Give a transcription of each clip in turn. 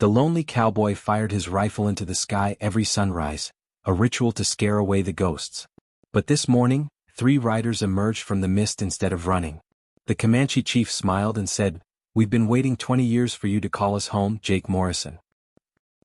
The lonely cowboy fired his rifle into the sky every sunrise, a ritual to scare away the ghosts. But this morning, 3 riders emerged from the mist instead of running. The Comanche Chief smiled and said, "We've been waiting 20 years for you to call us home, Jake Morrison."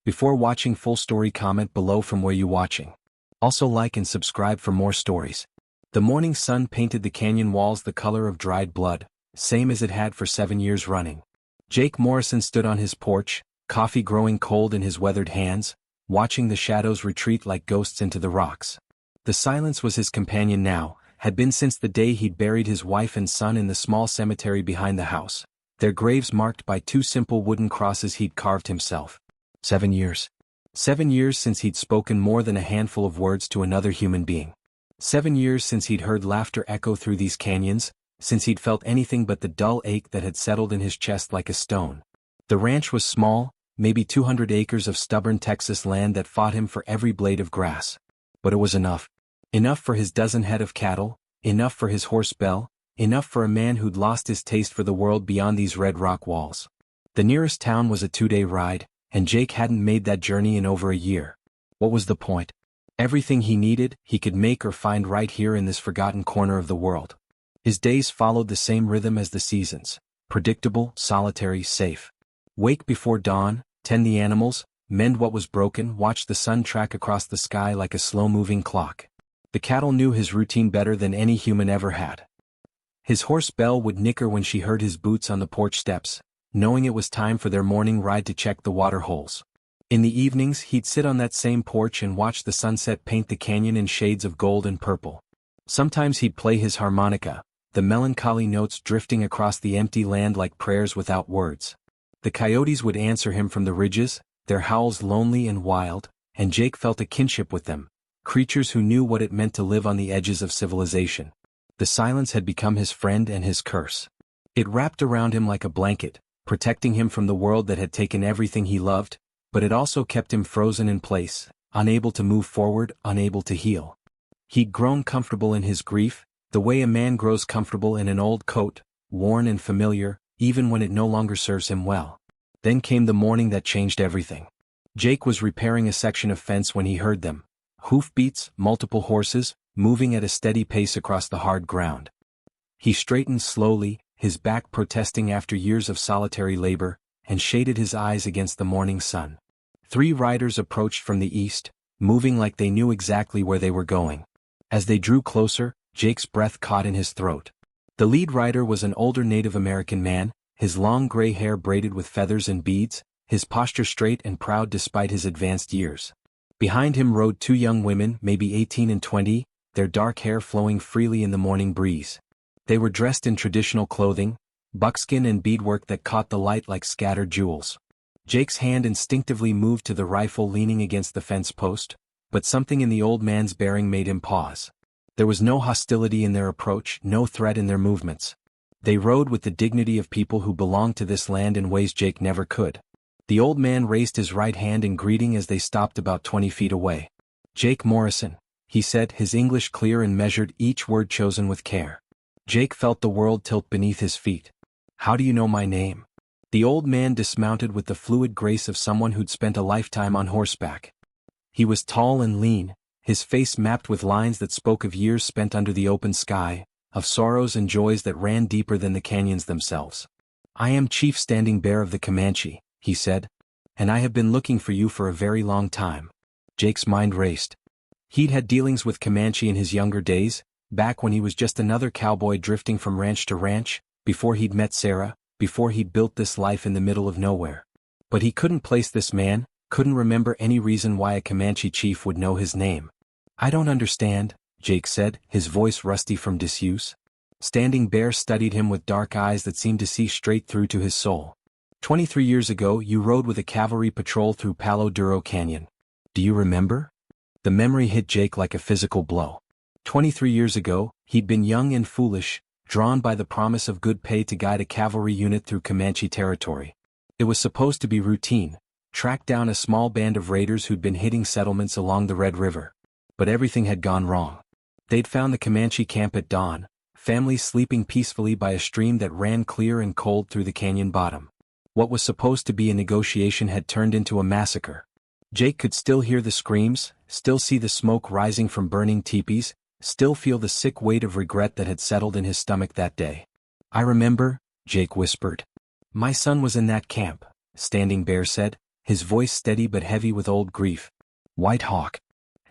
Before watching full story, comment below from where you watching. Also like and subscribe for more stories. The morning sun painted the canyon walls the color of dried blood, same as it had for 7 years running. Jake Morrison stood on his porch, coffee growing cold in his weathered hands, watching the shadows retreat like ghosts into the rocks. The silence was his companion now, had been since the day he'd buried his wife and son in the small cemetery behind the house, their graves marked by 2 simple wooden crosses he'd carved himself. 7 years. 7 years since he'd spoken more than a handful of words to another human being. 7 years since he'd heard laughter echo through these canyons, since he'd felt anything but the dull ache that had settled in his chest like a stone. The ranch was small, maybe 200 acres of stubborn Texas land that fought him for every blade of grass. But it was enough. Enough for his dozen head of cattle, enough for his horse Belle, enough for a man who'd lost his taste for the world beyond these red rock walls. The nearest town was a 2-day ride, and Jake hadn't made that journey in over a year. What was the point? Everything he needed, he could make or find right here in this forgotten corner of the world. His days followed the same rhythm as the seasons, predictable, solitary, safe. Wake before dawn, tend the animals, mend what was broken, watch the sun track across the sky like a slow-moving clock. The cattle knew his routine better than any human ever had. His horse Belle would nicker when she heard his boots on the porch steps, knowing it was time for their morning ride to check the water holes. In the evenings he'd sit on that same porch and watch the sunset paint the canyon in shades of gold and purple. Sometimes he'd play his harmonica, the melancholy notes drifting across the empty land like prayers without words. The coyotes would answer him from the ridges, their howls lonely and wild, and Jake felt a kinship with them, creatures who knew what it meant to live on the edges of civilization. The silence had become his friend and his curse. It wrapped around him like a blanket, protecting him from the world that had taken everything he loved, but it also kept him frozen in place, unable to move forward, unable to heal. He'd grown comfortable in his grief, the way a man grows comfortable in an old coat, worn and familiar, even when it no longer serves him well. Then came the morning that changed everything. Jake was repairing a section of fence when he heard them. Hoofbeats, multiple horses, moving at a steady pace across the hard ground. He straightened slowly, his back protesting after years of solitary labor, and shaded his eyes against the morning sun. 3 riders approached from the east, moving like they knew exactly where they were going. As they drew closer, Jake's breath caught in his throat. The lead rider was an older Native American man, his long gray hair braided with feathers and beads, his posture straight and proud despite his advanced years. Behind him rode 2 young women, maybe 18 and 20, their dark hair flowing freely in the morning breeze. They were dressed in traditional clothing, buckskin and beadwork that caught the light like scattered jewels. Jake's hand instinctively moved to the rifle leaning against the fence post, but something in the old man's bearing made him pause. There was no hostility in their approach, no threat in their movements. They rode with the dignity of people who belonged to this land in ways Jake never could. The old man raised his right hand in greeting as they stopped about 20 feet away. "Jake Morrison," he said, his English clear and measured, each word chosen with care. Jake felt the world tilt beneath his feet. "How do you know my name?" The old man dismounted with the fluid grace of someone who'd spent a lifetime on horseback. He was tall and lean, his face mapped with lines that spoke of years spent under the open sky, of sorrows and joys that ran deeper than the canyons themselves. "I am Chief Standing Bear of the Comanche," he said, "and I have been looking for you for a very long time." Jake's mind raced. He'd had dealings with Comanche in his younger days, back when he was just another cowboy drifting from ranch to ranch, before he'd met Sarah, before he'd built this life in the middle of nowhere. But he couldn't place this man, couldn't remember any reason why a Comanche chief would know his name. "I don't understand," Jake said, his voice rusty from disuse. Standing Bear studied him with dark eyes that seemed to see straight through to his soul. 23 years ago you rode with a cavalry patrol through Palo Duro Canyon. Do you remember?" The memory hit Jake like a physical blow. 23 years ago, he'd been young and foolish, drawn by the promise of good pay to guide a cavalry unit through Comanche territory. It was supposed to be routine, track down a small band of raiders who'd been hitting settlements along the Red River. But everything had gone wrong. They'd found the Comanche camp at dawn, families sleeping peacefully by a stream that ran clear and cold through the canyon bottom. What was supposed to be a negotiation had turned into a massacre. Jake could still hear the screams, still see the smoke rising from burning teepees, still feel the sick weight of regret that had settled in his stomach that day. "I remember," Jake whispered. "My son was in that camp," Standing Bear said, his voice steady but heavy with old grief. "White Hawk.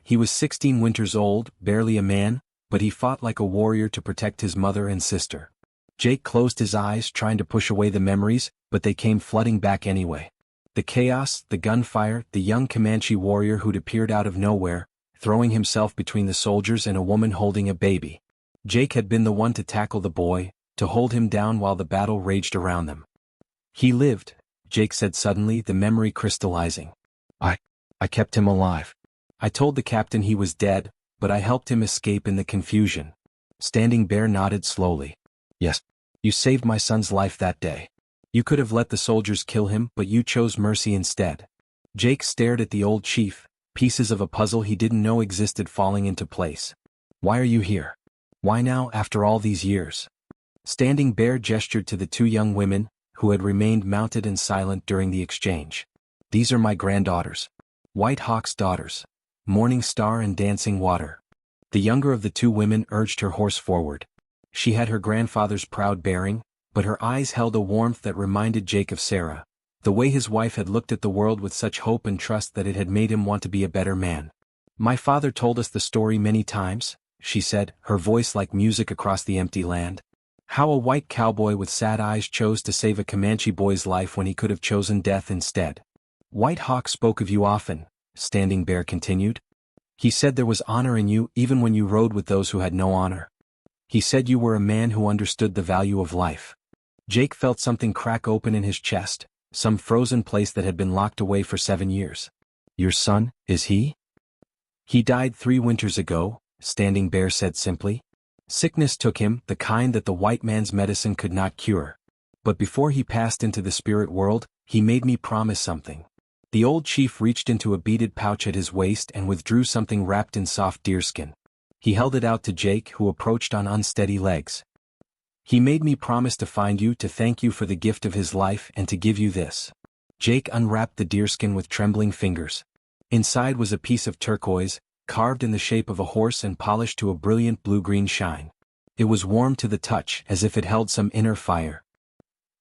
He was 16 winters old, barely a man, but he fought like a warrior to protect his mother and sister." Jake closed his eyes, trying to push away the memories, but they came flooding back anyway. The chaos, the gunfire, the young Comanche warrior who'd appeared out of nowhere, throwing himself between the soldiers and a woman holding a baby. Jake had been the one to tackle the boy, to hold him down while the battle raged around them. "He lived," Jake said suddenly, the memory crystallizing. I kept him alive. I told the captain he was dead, but I helped him escape in the confusion." Standing Bear nodded slowly. "Yes, you saved my son's life that day. You could have let the soldiers kill him, but you chose mercy instead." Jake stared at the old chief, pieces of a puzzle he didn't know existed falling into place. "Why are you here? Why now after all these years?" Standing Bear gestured to the two young women, who had remained mounted and silent during the exchange. "These are my granddaughters. White Hawk's daughters. Morning Star and Dancing Water." The younger of the two women urged her horse forward. She had her grandfather's proud bearing, but her eyes held a warmth that reminded Jake of Sarah, the way his wife had looked at the world with such hope and trust that it had made him want to be a better man. "My father told us the story many times," she said, her voice like music across the empty land. "How a white cowboy with sad eyes chose to save a Comanche boy's life when he could have chosen death instead. White Hawk spoke of you often," Standing Bear continued. "He said there was honor in you even when you rode with those who had no honor. He said you were a man who understood the value of life." Jake felt something crack open in his chest, some frozen place that had been locked away for 7 years. "Your son, is he?" "He died 3 winters ago," Standing Bear said simply. "Sickness took him, the kind that the white man's medicine could not cure. But before he passed into the spirit world, he made me promise something." The old chief reached into a beaded pouch at his waist and withdrew something wrapped in soft deerskin. He held it out to Jake, who approached on unsteady legs. "He made me promise to find you, to thank you for the gift of his life, and to give you this." Jake unwrapped the deerskin with trembling fingers. Inside was a piece of turquoise, carved in the shape of a horse and polished to a brilliant blue-green shine. It was warm to the touch, as if it held some inner fire.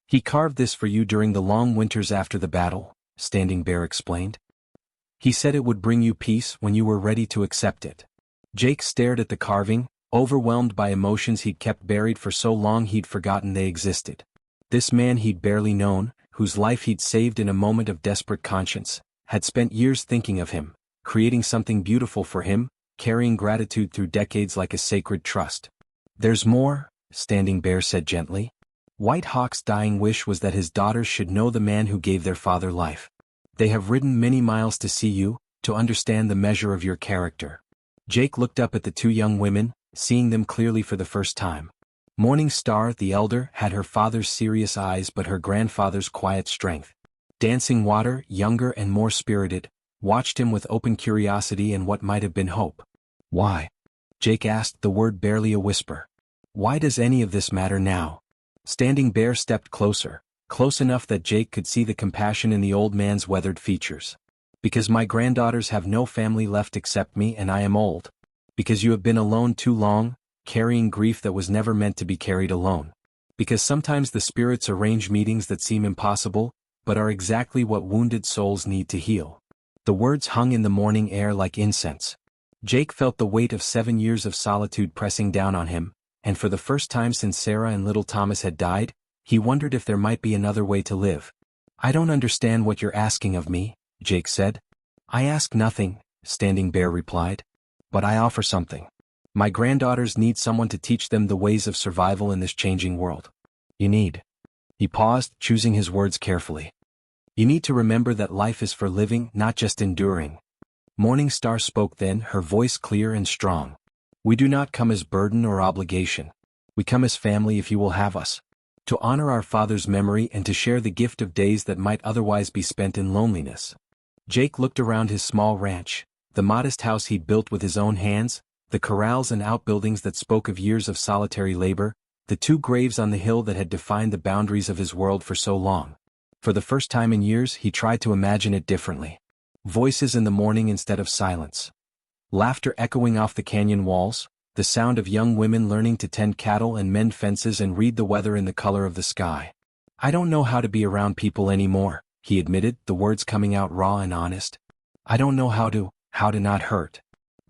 "He carved this for you during the long winters after the battle," Standing Bear explained. "He said it would bring you peace when you were ready to accept it." Jake stared at the carving, overwhelmed by emotions he'd kept buried for so long he'd forgotten they existed. This man he'd barely known, whose life he'd saved in a moment of desperate conscience, had spent years thinking of him, creating something beautiful for him, carrying gratitude through decades like a sacred trust. "There's more," Standing Bear said gently. "White Hawk's dying wish was that his daughters should know the man who gave their father life. They have ridden many miles to see you, to understand the measure of your character." Jake looked up at the two young women, seeing them clearly for the first time. Morning Star, the elder, had her father's serious eyes but her grandfather's quiet strength. Dancing Water, younger and more spirited, watched him with open curiosity and what might have been hope. "Why?" Jake asked, the word barely a whisper. "Why does any of this matter now?" Standing Bear stepped closer, close enough that Jake could see the compassion in the old man's weathered features. "Because my granddaughters have no family left except me and I am old. Because you have been alone too long, carrying grief that was never meant to be carried alone. Because sometimes the spirits arrange meetings that seem impossible, but are exactly what wounded souls need to heal." The words hung in the morning air like incense. Jake felt the weight of 7 years of solitude pressing down on him, and for the first time since Sarah and little Thomas had died, he wondered if there might be another way to live. "I don't understand what you're asking of me," Jake said. "I ask nothing," Standing Bear replied. "But I offer something. My granddaughters need someone to teach them the ways of survival in this changing world. You need." He paused, choosing his words carefully. "You need to remember that life is for living, not just enduring." Morning Star spoke then, her voice clear and strong. "We do not come as burden or obligation. We come as family if you will have us. To honor our father's memory and to share the gift of days that might otherwise be spent in loneliness." Jake looked around his small ranch, the modest house he'd built with his own hands, the corrals and outbuildings that spoke of years of solitary labor, the 2 graves on the hill that had defined the boundaries of his world for so long. For the first time in years he tried to imagine it differently. Voices in the morning instead of silence. Laughter echoing off the canyon walls, the sound of young women learning to tend cattle and mend fences and read the weather in the color of the sky. "I don't know how to be around people anymore," he admitted, the words coming out raw and honest. "I don't know how to not hurt."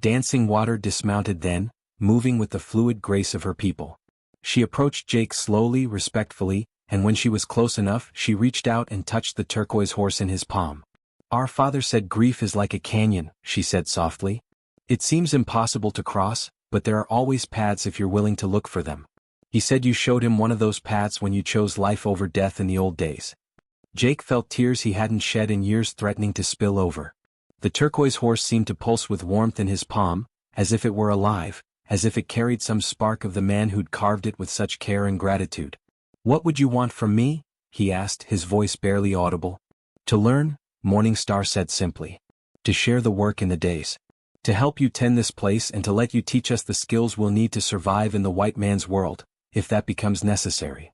Dancing Water dismounted then, moving with the fluid grace of her people. She approached Jake slowly, respectfully, and when she was close enough she reached out and touched the turquoise horse in his palm. "Our father said grief is like a canyon," she said softly. "It seems impossible to cross, but there are always paths if you're willing to look for them. He said you showed him one of those paths when you chose life over death in the old days." Jake felt tears he hadn't shed in years threatening to spill over. The turquoise horse seemed to pulse with warmth in his palm, as if it were alive, as if it carried some spark of the man who'd carved it with such care and gratitude. "What would you want from me?" he asked, his voice barely audible. "To learn," Morningstar said simply. "To share the work in the days. To help you tend this place and to let you teach us the skills we'll need to survive in the white man's world, if that becomes necessary.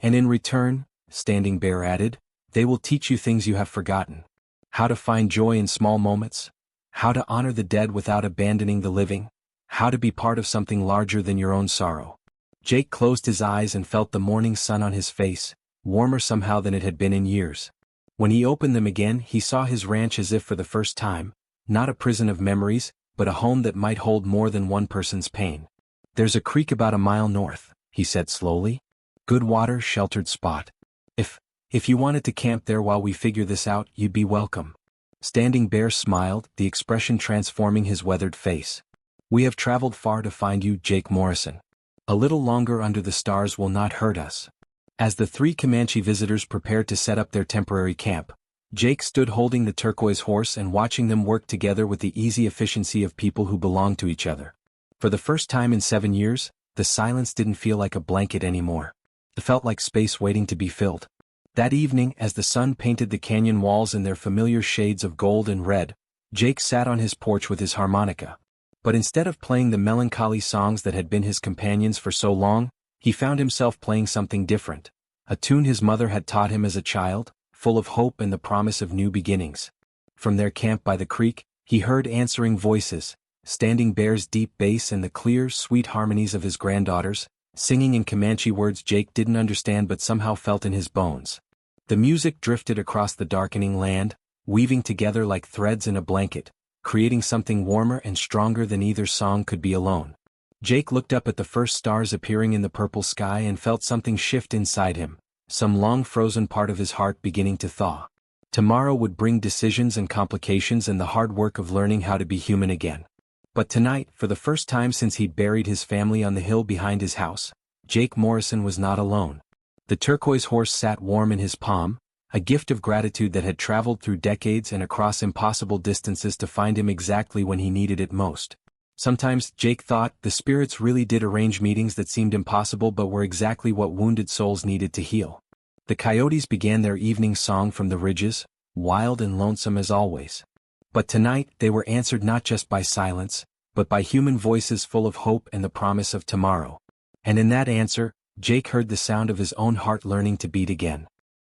And in return," Standing Bear added, "they will teach you things you have forgotten. How to find joy in small moments. How to honor the dead without abandoning the living. How to be part of something larger than your own sorrow." Jake closed his eyes and felt the morning sun on his face, warmer somehow than it had been in years. When he opened them again he saw his ranch as if for the first time, not a prison of memories, but a home that might hold more than one person's pain. "There's a creek about a mile north," he said slowly. "Good water, sheltered spot. If you wanted to camp there while we figure this out, you'd be welcome." Standing Bear smiled, the expression transforming his weathered face. "We have traveled far to find you, Jake Morrison. A little longer under the stars will not hurt us." As the three Comanche visitors prepared to set up their temporary camp, Jake stood holding the turquoise horse and watching them work together with the easy efficiency of people who belong to each other. For the first time in 7 years, the silence didn't feel like a blanket anymore. It felt like space waiting to be filled. That evening, as the sun painted the canyon walls in their familiar shades of gold and red, Jake sat on his porch with his harmonica. But instead of playing the melancholy songs that had been his companions for so long, he found himself playing something different. A tune his mother had taught him as a child, full of hope and the promise of new beginnings. From their camp by the creek, he heard answering voices, Standing Bear's deep bass and the clear, sweet harmonies of his granddaughters, singing in Comanche words Jake didn't understand but somehow felt in his bones. The music drifted across the darkening land, weaving together like threads in a blanket, creating something warmer and stronger than either song could be alone. Jake looked up at the first stars appearing in the purple sky and felt something shift inside him, some long-frozen part of his heart beginning to thaw. Tomorrow would bring decisions and complications and the hard work of learning how to be human again. But tonight, for the first time since he'd buried his family on the hill behind his house, Jake Morrison was not alone. The turquoise horse sat warm in his palm, a gift of gratitude that had traveled through decades and across impossible distances to find him exactly when he needed it most. Sometimes, Jake thought, the spirits really did arrange meetings that seemed impossible but were exactly what wounded souls needed to heal. The coyotes began their evening song from the ridges, wild and lonesome as always. But tonight they were answered not just by silence, but by human voices full of hope and the promise of tomorrow. And in that answer, Jake heard the sound of his own heart learning to beat again.